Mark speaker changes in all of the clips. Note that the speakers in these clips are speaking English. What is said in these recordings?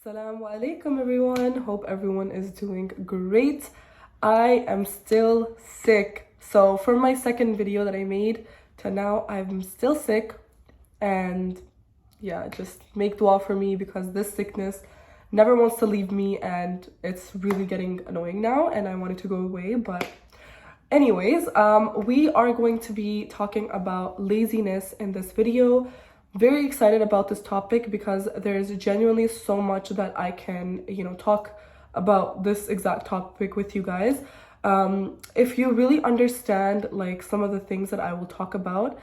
Speaker 1: Assalamu alaikum everyone. Hope everyone is doing great. I am still sick. So for my second video that I made to now, I'm still sick. And yeah, just make dua for me because this sickness never wants to leave me and it's really getting annoying now and I want it to go away. But anyways, we are going to be talking about laziness in this video. Very excited about this topic because there's genuinely so much that I can, talk about this exact topic with you guys. If you really understand like some of the things that I will talk about,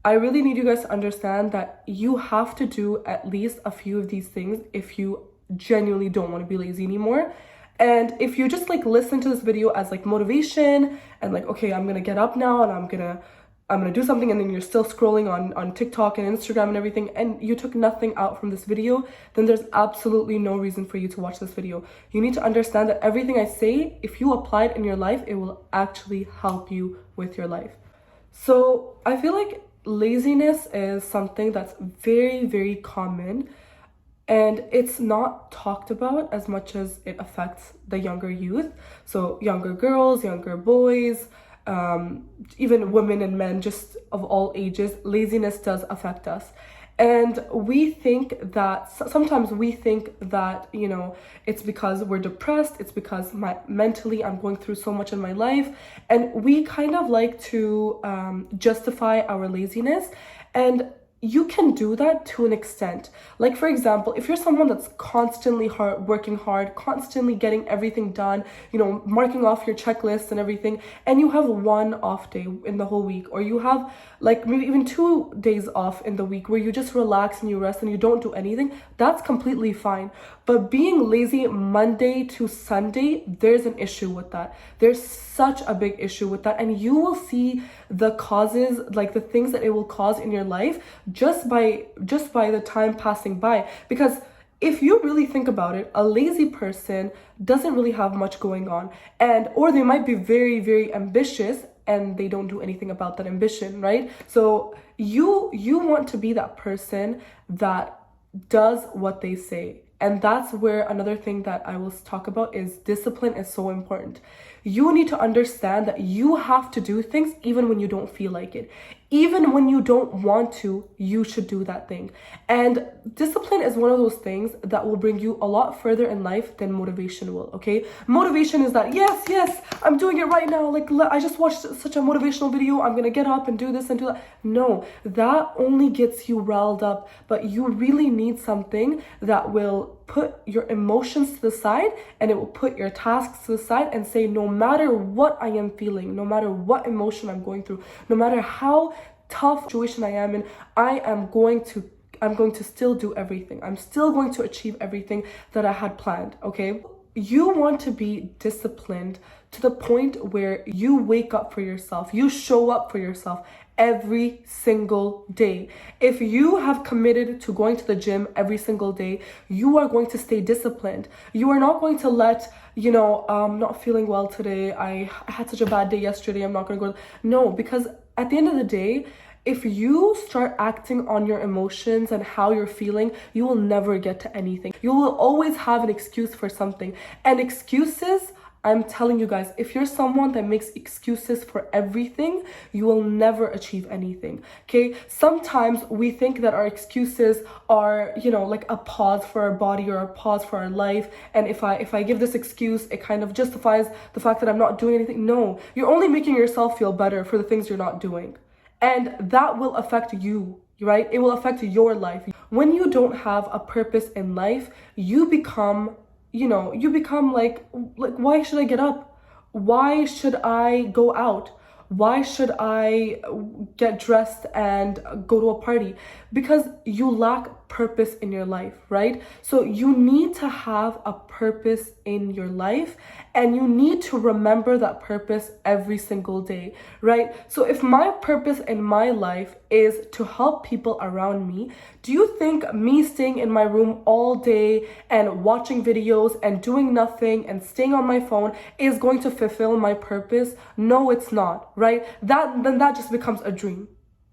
Speaker 1: I really need you guys to understand that you have to do at least a few of these things if you genuinely don't want to be lazy anymore. And if you just like listen to this video as like motivation and like, okay, I'm gonna get up now and I'm gonna do something, and then you're still scrolling on TikTok and Instagram and everything, and you took nothing out from this video, then there's absolutely no reason for you to watch this video. You need to understand that everything I say, if you apply it in your life, it will actually help you with your life. So I feel like laziness is something that's very, very common, and it's not talked about as much as it affects the younger youth. So younger girls, younger boys, even women and men, just of all ages, laziness does affect us. And we think that sometimes we think that, it's because we're depressed, it's because mentally I'm going through so much in my life, and we kind of like to justify our laziness. And you can do that to an extent. Like, for example, if you're someone that's constantly working hard, constantly getting everything done, marking off your checklists and everything, and you have one off day in the whole week, or you have like maybe even 2 days off in the week where you just relax and you rest and you don't do anything, that's completely fine. But being lazy Monday to Sunday, there's an issue with that. There's such a big issue with that, and you will see the causes, like the things that it will cause in your life just by the time passing by. Because if you really think about it, a lazy person doesn't really have much going on, or they might be very, very ambitious and they don't do anything about that ambition, right? So you want to be that person that does what they say. And that's where another thing that I will talk about is discipline is so important. You need to understand that you have to do things even when you don't feel like it. Even when you don't want to, you should do that thing. And discipline is one of those things that will bring you a lot further in life than motivation will, okay? Motivation is that, yes, I'm doing it right now. Like, I just watched such a motivational video. I'm going to get up and do this and do that. No, that only gets you riled up. But you really need something that will put your emotions to the side, and it will put your tasks to the side and say, no matter what I am feeling, no matter what emotion I'm going through, no matter how tough situation I am in, I'm going to still do everything. I'm still going to achieve everything that I had planned, okay? You want to be disciplined to the point where you wake up for yourself, you show up for yourself every single day. If you have committed to going to the gym every single day, you are going to stay disciplined. You are not going to let, I'm not feeling well today, I had such a bad day yesterday, I'm not going to go. No, because at the end of the day, if you start acting on your emotions and how you're feeling, you will never get to anything. You will always have an excuse for something. And excuses, I'm telling you guys, if you're someone that makes excuses for everything, you will never achieve anything, okay? Sometimes we think that our excuses are, like a pause for our body or a pause for our life. And if I give this excuse, it kind of justifies the fact that I'm not doing anything. No, you're only making yourself feel better for the things you're not doing. And that will affect you, right? It will affect your life. When you don't have a purpose in life, you become like, why should I get up? Why should I go out? Why should I get dressed and go to a party? Because you lack purpose in your life, right? So you need to have a purpose in your life, and you need to remember that purpose every single day, right? So if my purpose in my life is to help people around me, do you think me staying in my room all day and watching videos and doing nothing and staying on my phone is going to fulfill my purpose? No, it's not, right? Then that just becomes a dream,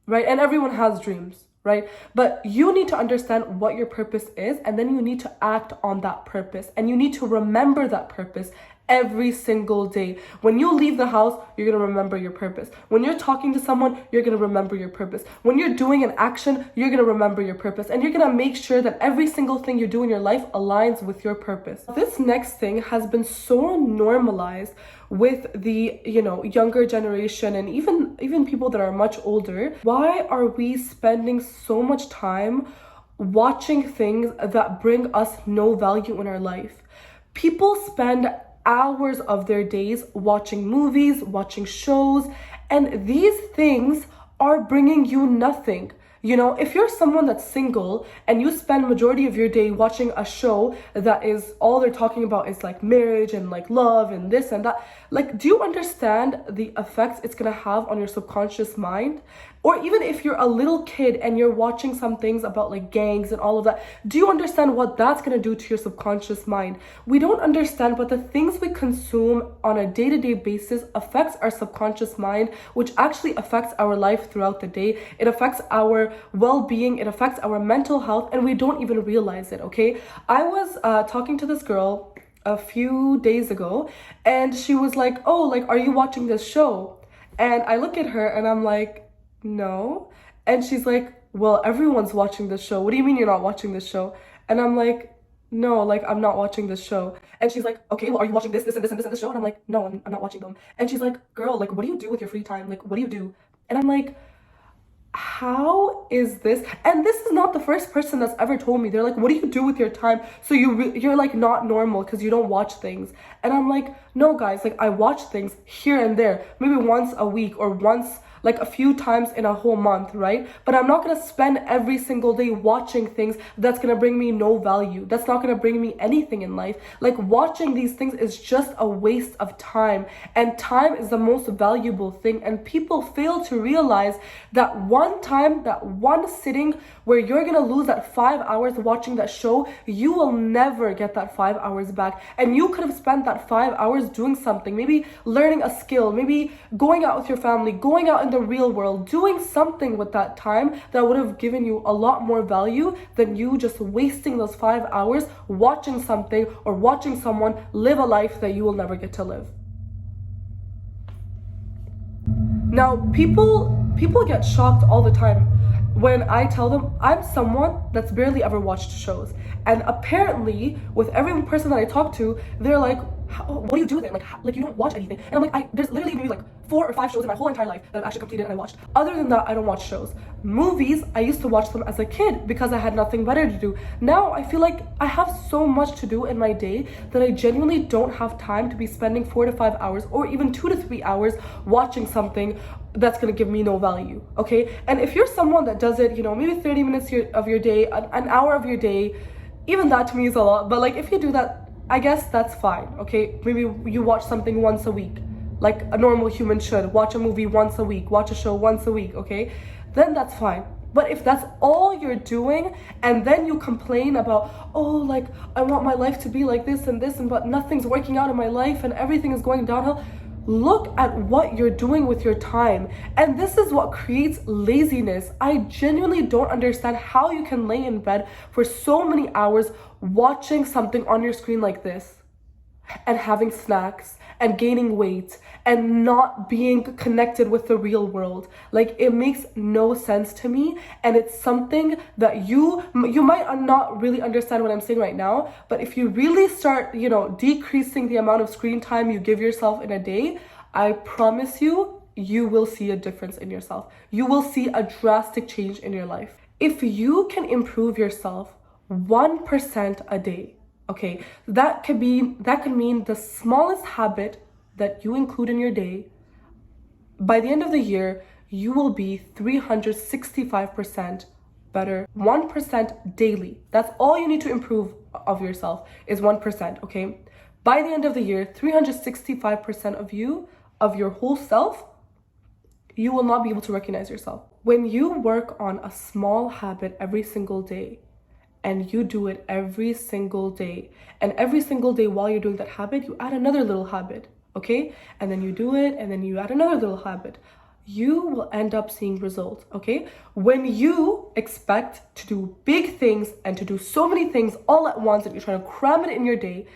Speaker 1: right? And everyone has dreams. right? But you need to understand what your purpose is, and then you need to act on that purpose, and you need to remember that purpose every single day. When you leave the house, you're going to remember your purpose. When you're talking to someone, you're going to remember your purpose. When you're doing an action, you're going to remember your purpose, and you're going to make sure that every single thing you do in your life aligns with your purpose. This next thing has been so normalized with the, younger generation, and even people that are much older. Why are we spending so much time watching things that bring us no value in our life? People spend hours of their days watching movies, watching shows, and these things are bringing you nothing. If you're someone that's single and you spend majority of your day watching a show that is all they're talking about is like marriage and like love and this and that, like, do you understand the effects it's gonna have on your subconscious mind? Or even if you're a little kid and you're watching some things about like gangs and all of that, do you understand what that's gonna do to your subconscious mind? We don't understand, but the things we consume on a day-to-day basis affects our subconscious mind, which actually affects our life throughout the day. It affects our well-being, it affects our mental health, and we don't even realize it, okay? I was talking to this girl a few days ago, and she was like, oh, like, are you watching this show? And I look at her and I'm like, no. And she's like, well, everyone's watching this show. What do you mean you're not watching this show? And I'm like, no, like, I'm not watching this show. And she's like, okay, well, are you watching this and this and this and this show? And I'm like, no, I'm not watching them. And she's like, girl, like, what do you do with your free time? Like, what do you do? And I'm like, how is this? And this is not the first person that's ever told me. They're like, what do you do with your time? So you're like not normal because you don't watch things. And I'm like, no, guys, like, I watch things here and there, maybe once a week or once like a few times in a whole month, right? But I'm not gonna spend every single day watching things that's gonna bring me no value. That's not gonna bring me anything in life. Like, watching these things is just a waste of time, and time is the most valuable thing. And people fail to realize that one time, that one sitting where you're gonna lose that 5 hours watching that show, you will never get that 5 hours back. And you could have spent that 5 hours doing something, maybe learning a skill, maybe going out with your family, going out in the real world, doing something with that time that would have given you a lot more value than you just wasting those 5 hours watching something or watching someone live a life that you will never get to live. Now, people get shocked all the time when I tell them I'm someone that's barely ever watched shows. And apparently, with every person that I talk to, they're like, what do you do then? Like you don't watch anything. And I'm like, there's literally maybe like 4 or 5 shows in my whole entire life that I've actually completed and I watched. Other than that, I don't watch shows. Movies, I used to watch them as a kid because I had nothing better to do. Now I feel like I have so much to do in my day that I genuinely don't have time to be spending 4 to 5 hours or even 2 to 3 hours watching something that's gonna give me no value, okay? And if you're someone that does it, maybe 30 minutes of your day, an hour of your day, even that to me is a lot. But like, if you do that, I guess that's fine, okay? Maybe you watch something once a week, like a normal human should. Watch a movie once a week, watch a show once a week, okay? Then that's fine. But if that's all you're doing, and then you complain about, oh, like, I want my life to be like this, but nothing's working out in my life and everything is going downhill, look at what you're doing with your time. And this is what creates laziness. I genuinely don't understand how you can lay in bed for so many hours watching something on your screen like this and having snacks and gaining weight and not being connected with the real world. Like, it makes no sense to me, and it's something that you might not really understand what I'm saying right now, but if you really start, decreasing the amount of screen time you give yourself in a day, I promise you, you will see a difference in yourself. You will see a drastic change in your life. If you can improve yourself 1% a day, okay, that could mean the smallest habit that you include in your day. By the end of the year, you will be 365% better. 1% daily. That's all you need to improve of yourself is 1%, okay? By the end of the year, 365% of you, of your whole self, you will not be able to recognize yourself. When you work on a small habit every single day, and you do it every single day, and every single day while you're doing that habit, you add another little habit, okay? And then you do it, and then you add another little habit. you will end up seeing results, okay? When you expect to do big things and to do so many things all at once and you're trying to cram it in your day,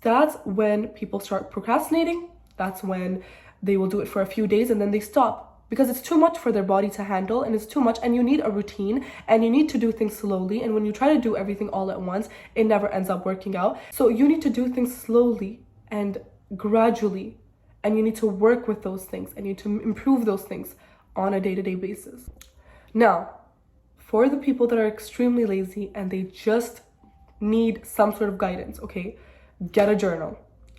Speaker 1: that's when people start procrastinating. That's when they will do it for a few days and then they stop because it's too much for their body to handle, and it's too much, and you need a routine and you need to do things slowly. And when you try to do everything all at once, it never ends up working out. So you need to do things slowly and gradually, and you need to work with those things and you need to improve those things on a day-to-day basis. Now, for the people that are extremely lazy and they just need some sort of guidance, okay, get a journal.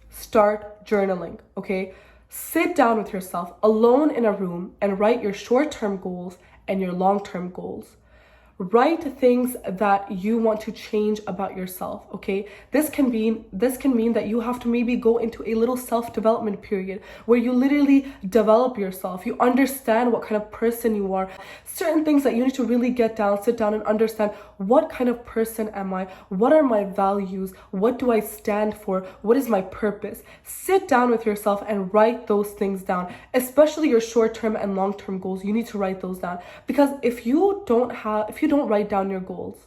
Speaker 1: Start journaling, okay? Sit down with yourself alone in a room and write your short-term goals and your long-term goals. Write things that you want to change about yourself, okay? This can mean that you have to maybe go into a little self-development period where you literally develop yourself. You understand what kind of person you are. Certain things that you need to really sit down and understand, what kind of person am I? What are my values? What do I stand for? What is my purpose? Sit down with yourself and write those things down, especially your short-term and long-term goals. You need to write those down, because if you don't write down your goals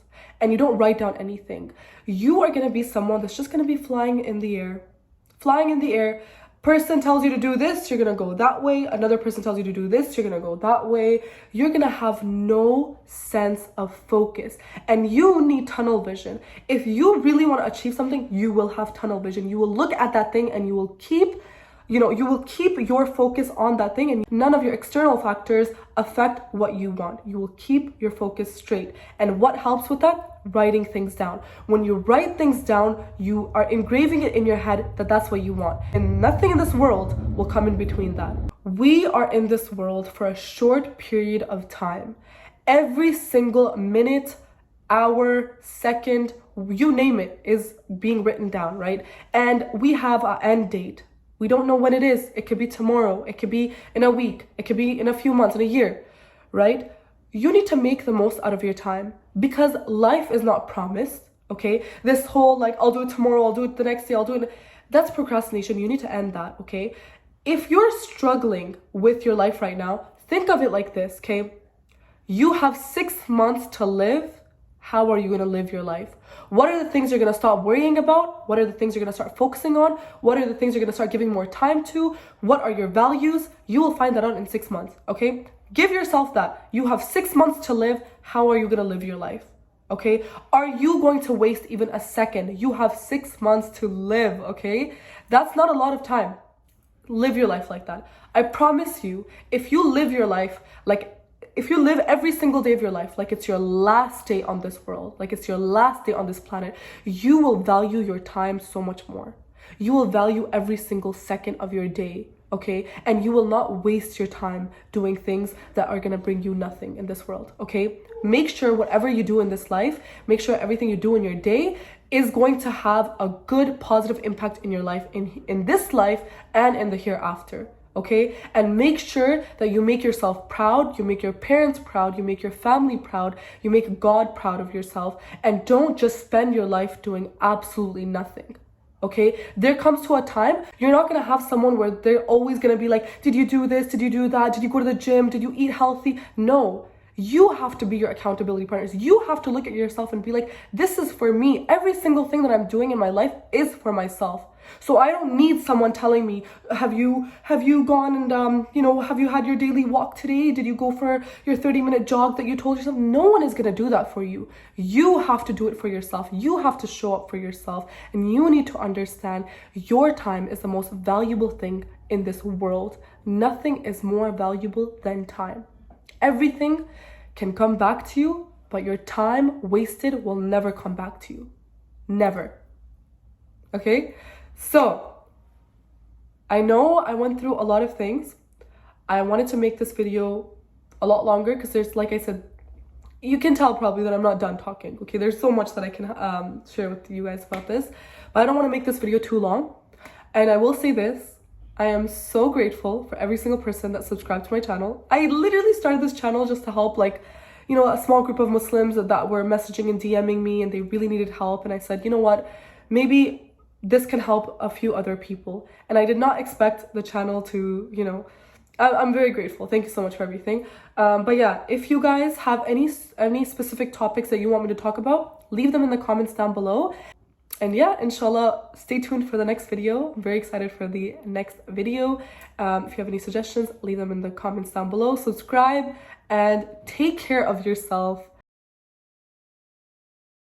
Speaker 1: and you don't write down anything, you are going to be someone that's just going to be flying in the air. Person tells you to do this, you're going to go that way. Another person tells you to do this, you're going to go that way. You're going to have no sense of focus, and you need tunnel vision. If you really want to achieve something, you will have tunnel vision. You will look at that thing and you will keep your focus on that thing, and none of your external factors affect what you want. You will keep your focus straight. And what helps with that? Writing things down. When you write things down, you are engraving it in your head that that's what you want. And nothing in this world will come in between that. We are in this world for a short period of time. Every single minute, hour, second, you name it, is being written down, right? And we have an end date. We don't know when it is. It could be tomorrow. It could be in a week. It could be in a few months, in a year, right? You need to make the most out of your time, because life is not promised, okay? This whole I'll do it tomorrow, I'll do it the next day, I'll do it. That's procrastination. You need to end that, okay? If you're struggling with your life right now, think of it like this, okay? You have 6 months to live. How are you going to live your life? What are the things you're going to stop worrying about? What are the things you're going to start focusing on? What are the things you're going to start giving more time to? What are your values? You will find that out in 6 months, okay? Give yourself that. You have 6 months to live. How are you going to live your life? Okay? Are you going to waste even a second? You have 6 months to live, okay? That's not a lot of time. Live your life like that. I promise you, if you live your life if you live every single day of your life like it's your last day on this world, like it's your last day on this planet, you will value your time so much more. You will value every single second of your day, okay? And you will not waste your time doing things that are going to bring you nothing in this world, okay? Make sure whatever you do in this life, make sure everything you do in your day is going to have a good, positive impact in your life, in this life and in the hereafter. Okay? And make sure that you make yourself proud, you make your parents proud, you make your family proud, you make God proud of yourself, and don't just spend your life doing absolutely nothing. Okay? There comes to a time, you're not going to have someone where they're always going to be like, did you do this? Did you do that? Did you go to the gym? Did you eat healthy? No. You have to be your accountability partners. You have to look at yourself and be like, this is for me. Every single thing that I'm doing in my life is for myself. So I don't need someone telling me, have you gone and, have you had your daily walk today? Did you go for your 30-minute jog that you told yourself? No one is going to do that for you. You have to do it for yourself. You have to show up for yourself. And you need to understand your time is the most valuable thing in this world. Nothing is more valuable than time. Everything can come back to you, but your time wasted will never come back to you. Never. Okay? So, I know I went through a lot of things. I wanted to make this video a lot longer because there's, like I said, you can tell probably that I'm not done talking. Okay, there's so much that I can share with you guys about this, but I don't want to make this video too long. And I will say this, I am so grateful for every single person that subscribed to my channel. I literally started this channel just to help a small group of Muslims that were messaging and DMing me, and they really needed help. And I said, you know what, maybe this can help a few other people. And I did not expect the channel to, I'm very grateful. Thank you so much for everything. But yeah, if you guys have any specific topics that you want me to talk about, leave them in the comments down below. And yeah, inshallah, stay tuned for the next video. I'm very excited for the next video. If you have any suggestions, leave them in the comments down below. Subscribe and take care of yourself.